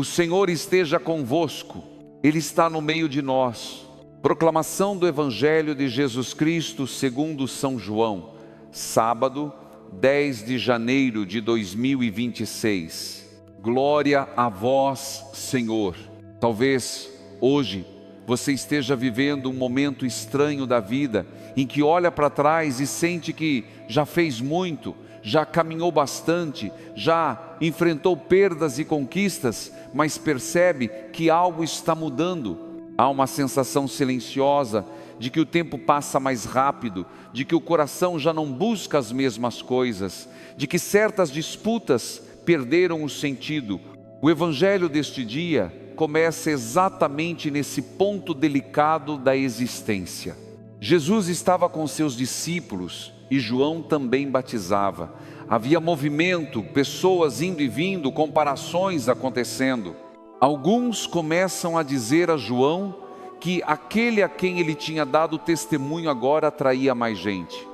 Senhor esteja convosco, Ele está no meio de nós. Proclamação do Evangelho de Jesus Cristo segundo São João, sábado, 10 de janeiro de 2026. Glória a vós, Senhor. Talvez hoje você esteja vivendo um momento estranho da vida, em que olha para trás e sente que já fez muito, já caminhou bastante, já enfrentou perdas e conquistas, mas percebe que algo está mudando. Há uma sensação silenciosa de que o tempo passa mais rápido, de que o coração já não busca as mesmas coisas, de que certas disputas perderam o sentido. O Evangelho deste dia começa exatamente nesse ponto delicado da existência. Jesus estava com seus discípulos e João também batizava. Havia movimento, pessoas indo e vindo, comparações acontecendo. Alguns começam a dizer a João que aquele a quem ele tinha dado testemunho agora atraía mais gente.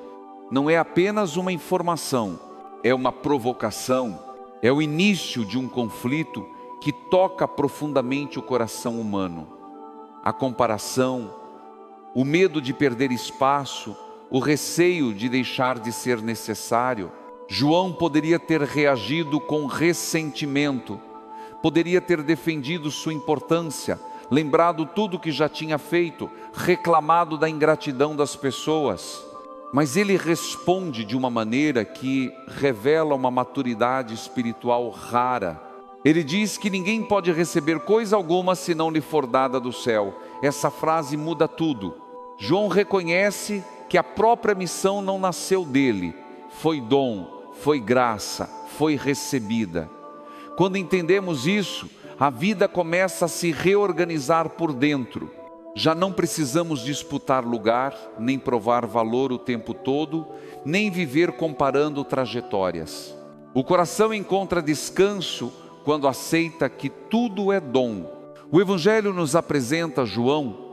Não é apenas uma informação, é uma provocação, é o início de um conflito que toca profundamente o coração humano. A comparação, o medo de perder espaço, o receio de deixar de ser necessário. João poderia ter reagido com ressentimento, poderia ter defendido sua importância, lembrado tudo que já tinha feito, reclamado da ingratidão das pessoas. Mas ele responde de uma maneira que revela uma maturidade espiritual rara. Ele diz que ninguém pode receber coisa alguma se não lhe for dada do céu. Essa frase muda tudo. João reconhece que a própria missão não nasceu dele, foi dom, foi graça, foi recebida. Quando entendemos isso, a vida começa a se reorganizar por dentro. Já não precisamos disputar lugar, nem provar valor o tempo todo, nem viver comparando trajetórias. O coração encontra descanso quando aceita que tudo é dom. O Evangelho nos apresenta João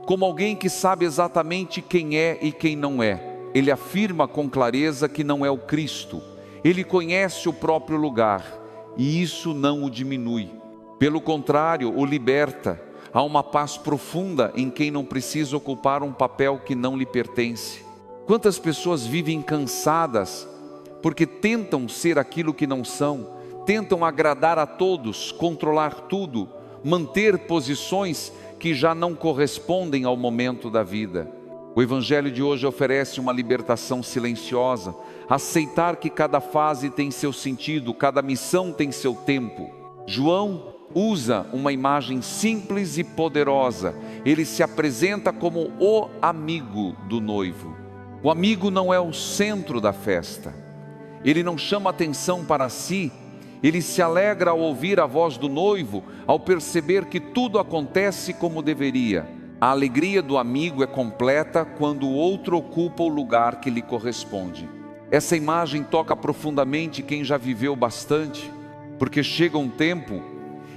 como alguém que sabe exatamente quem é e quem não é. Ele afirma com clareza que não é o Cristo. Ele conhece o próprio lugar e isso não o diminui. Pelo contrário, o liberta. Há uma paz profunda em quem não precisa ocupar um papel que não lhe pertence. Quantas pessoas vivem cansadas porque tentam ser aquilo que não são, tentam agradar a todos, controlar tudo, manter posições que já não correspondem ao momento da vida. O Evangelho de hoje oferece uma libertação silenciosa, aceitar que cada fase tem seu sentido, cada missão tem seu tempo. João usa uma imagem simples e poderosa. Ele se apresenta como o amigo do noivo. O amigo não é o centro da festa. Ele não chama atenção para si. Ele se alegra ao ouvir a voz do noivo, ao perceber que tudo acontece como deveria. A alegria do amigo é completa quando o outro ocupa o lugar que lhe corresponde. Essa imagem toca profundamente quem já viveu bastante, porque chega um tempo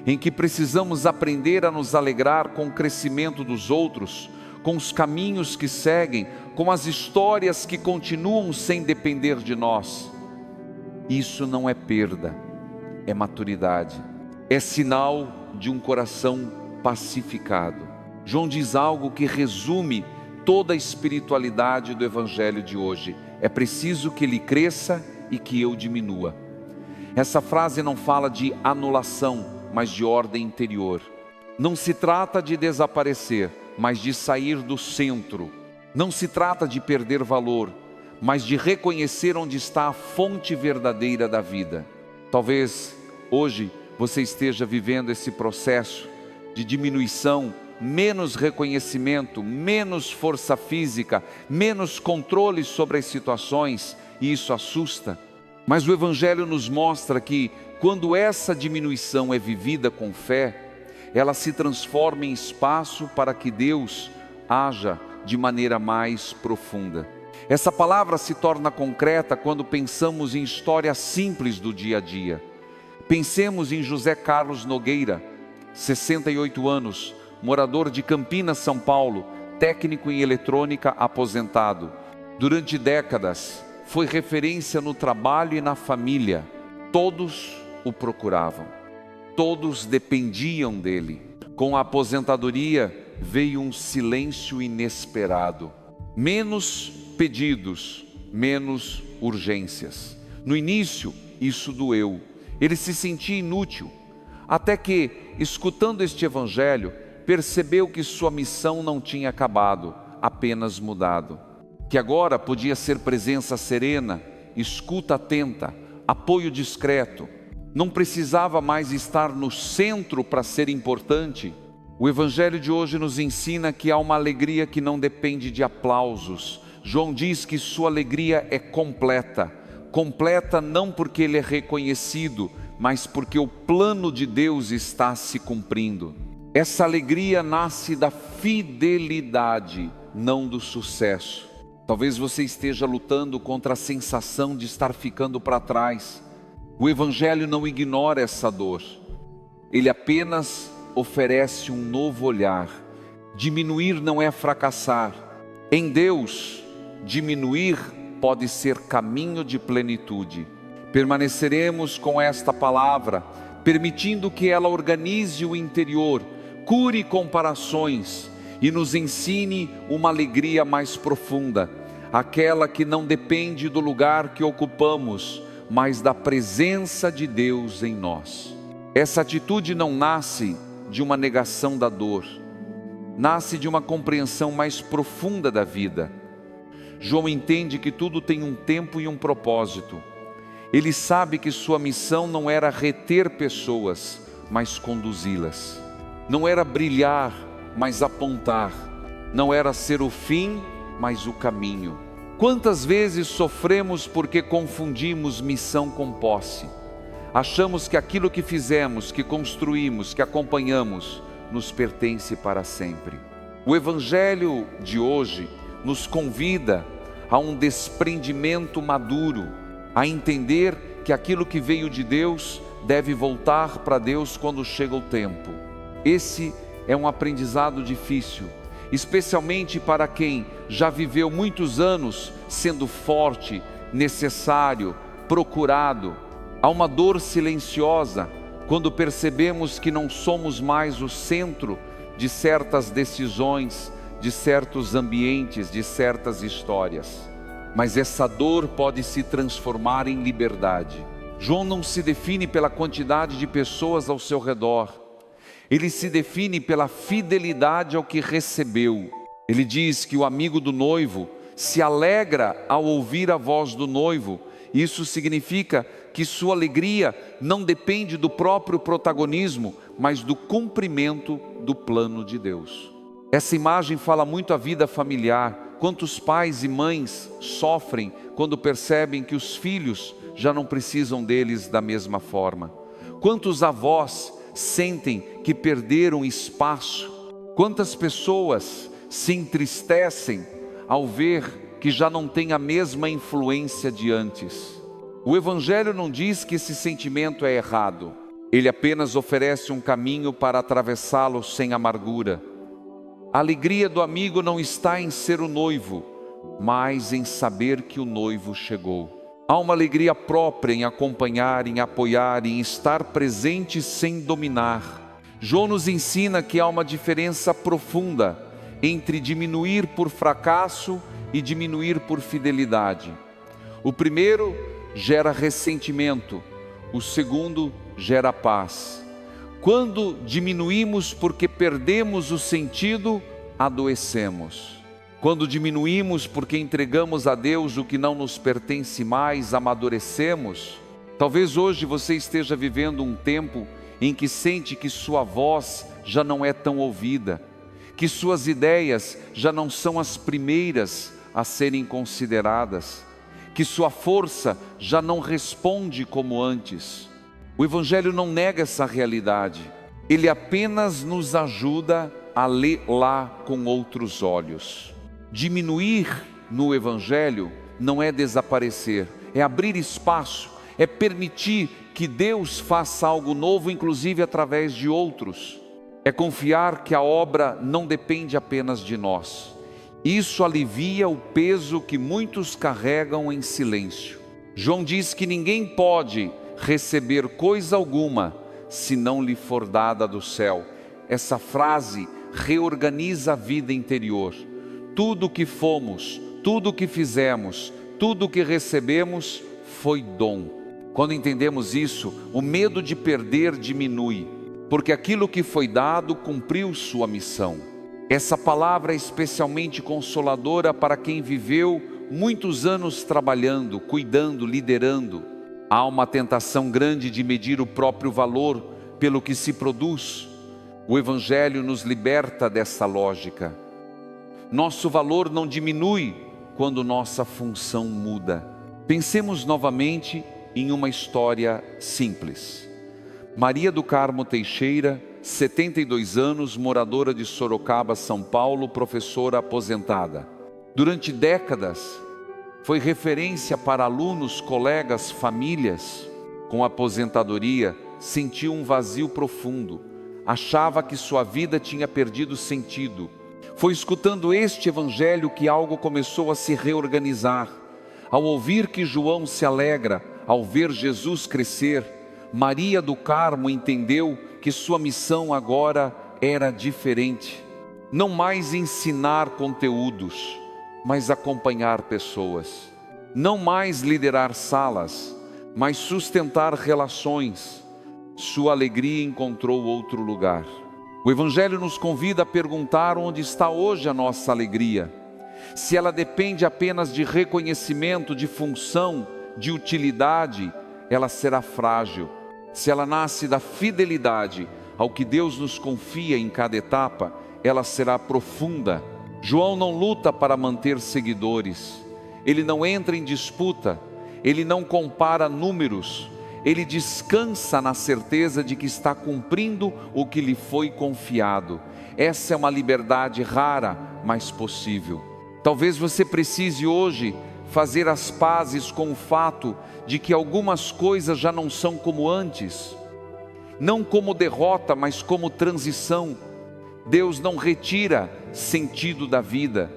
em que precisamos aprender a nos alegrar com o crescimento dos outros, com os caminhos que seguem, com as histórias que continuam sem depender de nós. Isso não é perda, é maturidade, é sinal de um coração pacificado. João diz algo que resume toda a espiritualidade do Evangelho de hoje. É preciso que ele cresça e que eu diminua. Essa frase não fala de anulação, mas de ordem interior. Não se trata de desaparecer, mas de sair do centro. Não se trata de perder valor, mas de reconhecer onde está a fonte verdadeira da vida. Talvez hoje você esteja vivendo esse processo de diminuição, menos reconhecimento, menos força física, menos controle sobre as situações, e isso assusta. Mas o Evangelho nos mostra que quando essa diminuição é vivida com fé, ela se transforma em espaço para que Deus haja de maneira mais profunda. Essa palavra se torna concreta quando pensamos em histórias simples do dia a dia. Pensemos em José Carlos Nogueira, 68 anos, morador de Campinas, São Paulo, técnico em eletrônica aposentado. Durante décadas, foi referência no trabalho e na família. Todos o procuravam. Todos dependiam dele. Com a aposentadoria veio um silêncio inesperado. Menos pedidos, menos urgências. No início, isso doeu. Ele se sentia inútil. Até que, escutando este evangelho, percebeu que sua missão não tinha acabado, apenas mudado. Que agora podia ser presença serena, escuta atenta, apoio discreto. Não precisava mais estar no centro para ser importante. O evangelho de hoje nos ensina que há uma alegria que não depende de aplausos. João diz que sua alegria é completa. Completa não porque ele é reconhecido, mas porque o plano de Deus está se cumprindo. Essa alegria nasce da fidelidade, não do sucesso. Talvez você esteja lutando contra a sensação de estar ficando para trás. O evangelho não ignora essa dor. Ele apenas oferece um novo olhar. Diminuir não é fracassar. Em Deus, diminuir pode ser caminho de plenitude. Permaneceremos com esta palavra, permitindo que ela organize o interior, cure comparações e nos ensine uma alegria mais profunda, aquela que não depende do lugar que ocupamos, mas da presença de Deus em nós. Essa atitude não nasce de uma negação da dor, nasce de uma compreensão mais profunda da vida. João entende que tudo tem um tempo e um propósito. Ele sabe que sua missão não era reter pessoas, mas conduzi-las. Não era brilhar, mas apontar. Não era ser o fim, mas o caminho. Quantas vezes sofremos porque confundimos missão com posse? Achamos que aquilo que fizemos, que construímos, que acompanhamos, nos pertence para sempre. O evangelho de hoje nos convida a um desprendimento maduro, a entender que aquilo que veio de Deus deve voltar para Deus quando chega o tempo. Esse é um aprendizado difícil, especialmente para quem já viveu muitos anos sendo forte, necessário, procurado. Há uma dor silenciosa quando percebemos que não somos mais o centro de certas decisões, de certos ambientes, de certas histórias. Mas essa dor pode se transformar em liberdade. João não se define pela quantidade de pessoas ao seu redor. Ele se define pela fidelidade ao que recebeu. Ele diz que o amigo do noivo se alegra ao ouvir a voz do noivo. Isso significa que sua alegria não depende do próprio protagonismo, mas do cumprimento do plano de Deus. Essa imagem fala muito à vida familiar. Quantos pais e mães sofrem quando percebem que os filhos já não precisam deles da mesma forma? Quantos avós sentem que perderam espaço? Quantas pessoas se entristecem ao ver que já não tem a mesma influência de antes? O evangelho não diz que esse sentimento é errado. Ele apenas oferece um caminho para atravessá-lo sem amargura. A alegria do amigo não está em ser o noivo, mas em saber que o noivo chegou. Há uma alegria própria em acompanhar, em apoiar, em estar presente sem dominar. João nos ensina que há uma diferença profunda entre diminuir por fracasso e diminuir por fidelidade. O primeiro gera ressentimento, o segundo gera paz. Quando diminuímos porque perdemos o sentido, adoecemos. Quando diminuímos porque entregamos a Deus o que não nos pertence mais, amadurecemos. Talvez hoje você esteja vivendo um tempo em que sente que sua voz já não é tão ouvida, que suas ideias já não são as primeiras a serem consideradas, que sua força já não responde como antes. O evangelho não nega essa realidade, ele apenas nos ajuda a lê-la com outros olhos. Diminuir no evangelho não é desaparecer, é abrir espaço, é permitir que Deus faça algo novo, inclusive através de outros. É confiar que a obra não depende apenas de nós. Isso alivia o peso que muitos carregam em silêncio. João diz que ninguém pode receber coisa alguma se não lhe for dada do céu. Essa frase reorganiza a vida interior. Tudo o que fomos, tudo o que fizemos, tudo o que recebemos foi dom. Quando entendemos isso, o medo de perder diminui, porque aquilo que foi dado cumpriu sua missão. Essa palavra é especialmente consoladora para quem viveu muitos anos trabalhando, cuidando, liderando. Há uma tentação grande de medir o próprio valor pelo que se produz. O Evangelho nos liberta dessa lógica. Nosso valor não diminui quando nossa função muda. Pensemos novamente em uma história simples. Maria do Carmo Teixeira, 72 anos, moradora de Sorocaba, São Paulo, professora aposentada. Durante décadas, foi referência para alunos, colegas, famílias. Com a aposentadoria, sentiu um vazio profundo. Achava que sua vida tinha perdido sentido. Foi escutando este evangelho que algo começou a se reorganizar. Ao ouvir que João se alegra ao ver Jesus crescer, Maria do Carmo entendeu que sua missão agora era diferente. Não mais ensinar conteúdos, mas acompanhar pessoas. Não mais liderar salas, mas sustentar relações. Sua alegria encontrou outro lugar. O Evangelho nos convida a perguntar onde está hoje a nossa alegria. Se ela depende apenas de reconhecimento, de função, de utilidade, ela será frágil. Se ela nasce da fidelidade ao que Deus nos confia em cada etapa, ela será profunda. João não luta para manter seguidores. Ele não entra em disputa. Ele não compara números. Ele descansa na certeza de que está cumprindo o que lhe foi confiado. Essa é uma liberdade rara, mas possível. Talvez você precise hoje fazer as pazes com o fato de que algumas coisas já não são como antes. Não como derrota, mas como transição. Deus não retira sentido da vida.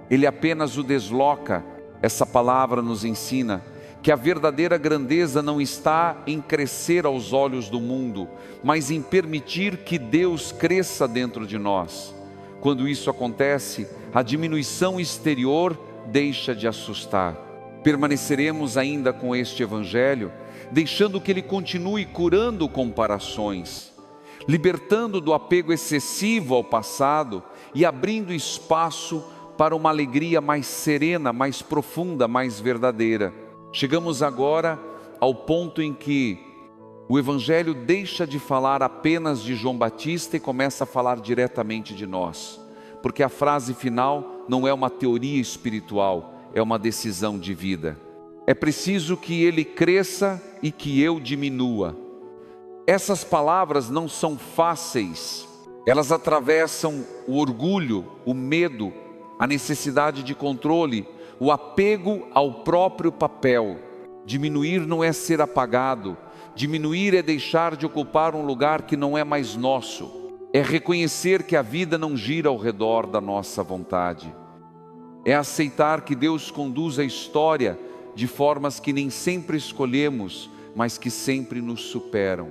Ele apenas o desloca. Essa palavra nos ensina que a verdadeira grandeza não está em crescer aos olhos do mundo, mas em permitir que Deus cresça dentro de nós. Quando isso acontece, a diminuição exterior deixa de assustar. Permaneceremos ainda com este Evangelho, deixando que ele continue curando comparações, libertando do apego excessivo ao passado e abrindo espaço para uma alegria mais serena, mais profunda, mais verdadeira. Chegamos agora ao ponto em que o Evangelho deixa de falar apenas de João Batista e começa a falar diretamente de nós. Porque a frase final não é uma teoria espiritual, é uma decisão de vida. É preciso que ele cresça e que eu diminua. Essas palavras não são fáceis. Elas atravessam o orgulho, o medo, a necessidade de controle, o apego ao próprio papel. Diminuir não é ser apagado. Diminuir é deixar de ocupar um lugar que não é mais nosso. É reconhecer que a vida não gira ao redor da nossa vontade. É aceitar que Deus conduz a história de formas que nem sempre escolhemos, mas que sempre nos superam.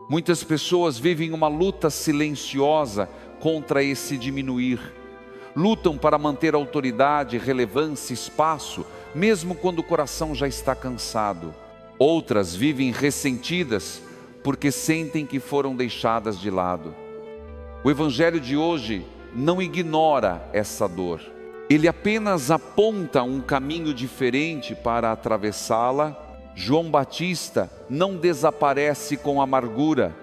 Muitas pessoas vivem uma luta silenciosa contra esse diminuir. Lutam para manter autoridade, relevância, espaço, mesmo quando o coração já está cansado. Outras vivem ressentidas porque sentem que foram deixadas de lado. O Evangelho de hoje não ignora essa dor. Ele apenas aponta um caminho diferente para atravessá-la. João Batista não desaparece com amargura.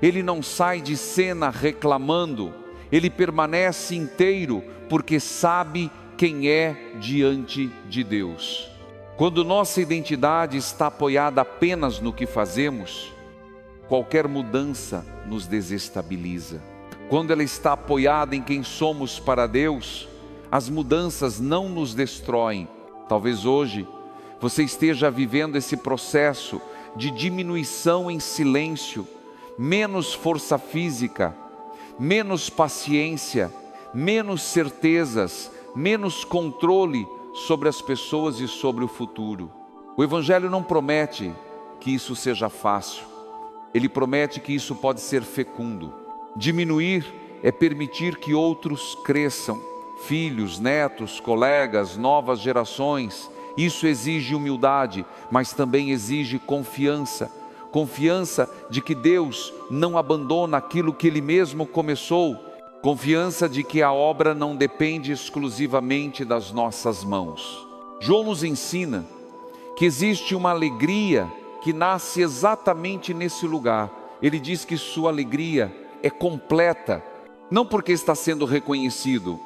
Ele não sai de cena reclamando. Ele permanece inteiro porque sabe quem é diante de Deus. Quando nossa identidade está apoiada apenas no que fazemos, qualquer mudança nos desestabiliza. Quando ela está apoiada em quem somos para Deus, as mudanças não nos destroem. Talvez hoje você esteja vivendo esse processo de diminuição em silêncio, menos força física, menos paciência, menos certezas, menos controle sobre as pessoas e sobre o futuro. O Evangelho não promete que isso seja fácil. Ele promete que isso pode ser fecundo. Diminuir é permitir que outros cresçam, filhos, netos, colegas, novas gerações. Isso exige humildade, mas também exige confiança. Confiança de que Deus não abandona aquilo que Ele mesmo começou. Confiança de que a obra não depende exclusivamente das nossas mãos. João nos ensina que existe uma alegria que nasce exatamente nesse lugar. Ele diz que sua alegria é completa, não porque está sendo reconhecido,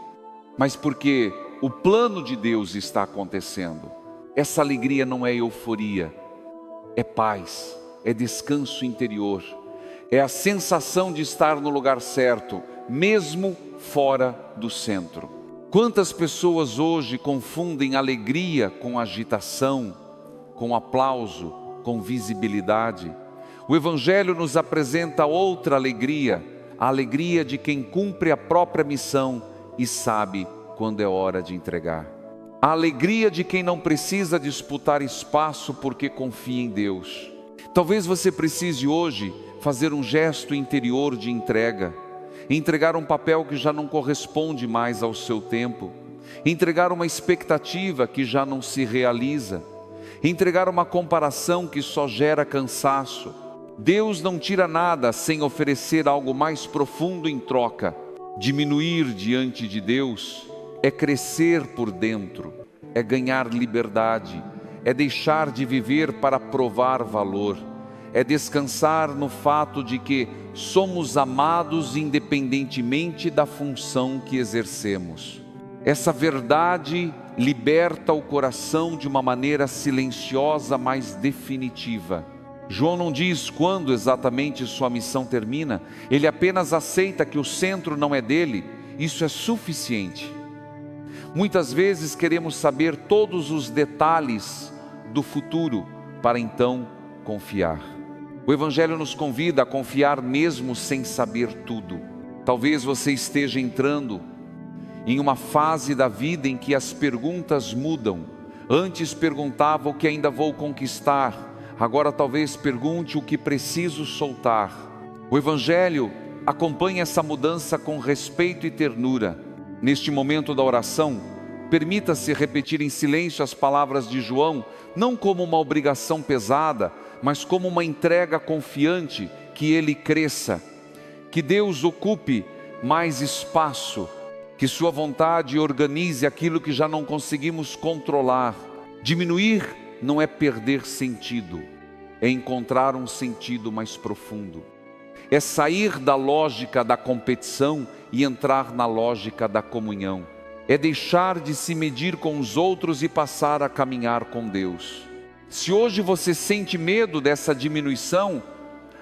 mas porque o plano de Deus está acontecendo. Essa alegria não é euforia, é paz, é descanso interior, é a sensação de estar no lugar certo, mesmo fora do centro. Quantas pessoas hoje confundem alegria com agitação, com aplauso, com visibilidade? O Evangelho nos apresenta outra alegria, a alegria de quem cumpre a própria missão e sabe quando é hora de entregar. A alegria de quem não precisa disputar espaço porque confia em Deus. Talvez você precise hoje fazer um gesto interior de entrega, entregar um papel que já não corresponde mais ao seu tempo, entregar uma expectativa que já não se realiza, entregar uma comparação que só gera cansaço. Deus não tira nada sem oferecer algo mais profundo em troca. Diminuir diante de Deus é crescer por dentro, é ganhar liberdade, é deixar de viver para provar valor, é descansar no fato de que somos amados independentemente da função que exercemos. Essa verdade liberta o coração de uma maneira silenciosa, mas definitiva. João não diz quando exatamente sua missão termina, ele apenas aceita que o centro não é dele. Isso é suficiente. Muitas vezes queremos saber todos os detalhes do futuro para então confiar. O Evangelho nos convida a confiar mesmo sem saber tudo. Talvez você esteja entrando em uma fase da vida em que as perguntas mudam. Antes perguntava o que ainda vou conquistar, agora talvez pergunte o que preciso soltar. O Evangelho acompanha essa mudança com respeito e ternura. Neste momento da oração, permita-se repetir em silêncio as palavras de João, não como uma obrigação pesada, mas como uma entrega confiante, que ele cresça, que Deus ocupe mais espaço, que sua vontade organize aquilo que já não conseguimos controlar. Diminuir não é perder sentido, é encontrar um sentido mais profundo. É sair da lógica da competição e entrar na lógica da comunhão. É deixar de se medir com os outros e passar a caminhar com Deus. Se hoje você sente medo dessa diminuição,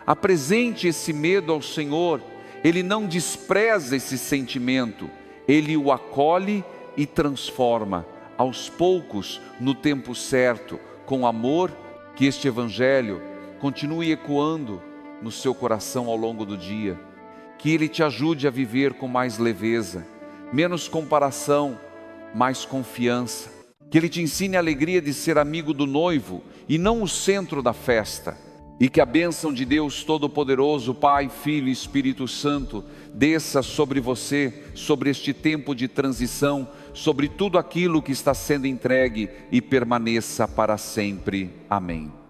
apresente esse medo ao Senhor. Ele não despreza esse sentimento, Ele o acolhe e transforma, aos poucos, no tempo certo, com amor. Que este Evangelho continue ecoando no seu coração ao longo do dia, que ele te ajude a viver com mais leveza, menos comparação, mais confiança, que ele te ensine a alegria de ser amigo do noivo e não o centro da festa, e que a bênção de Deus Todo-Poderoso, Pai, Filho e Espírito Santo, desça sobre você, sobre este tempo de transição, sobre tudo aquilo que está sendo entregue e permaneça para sempre. Amém.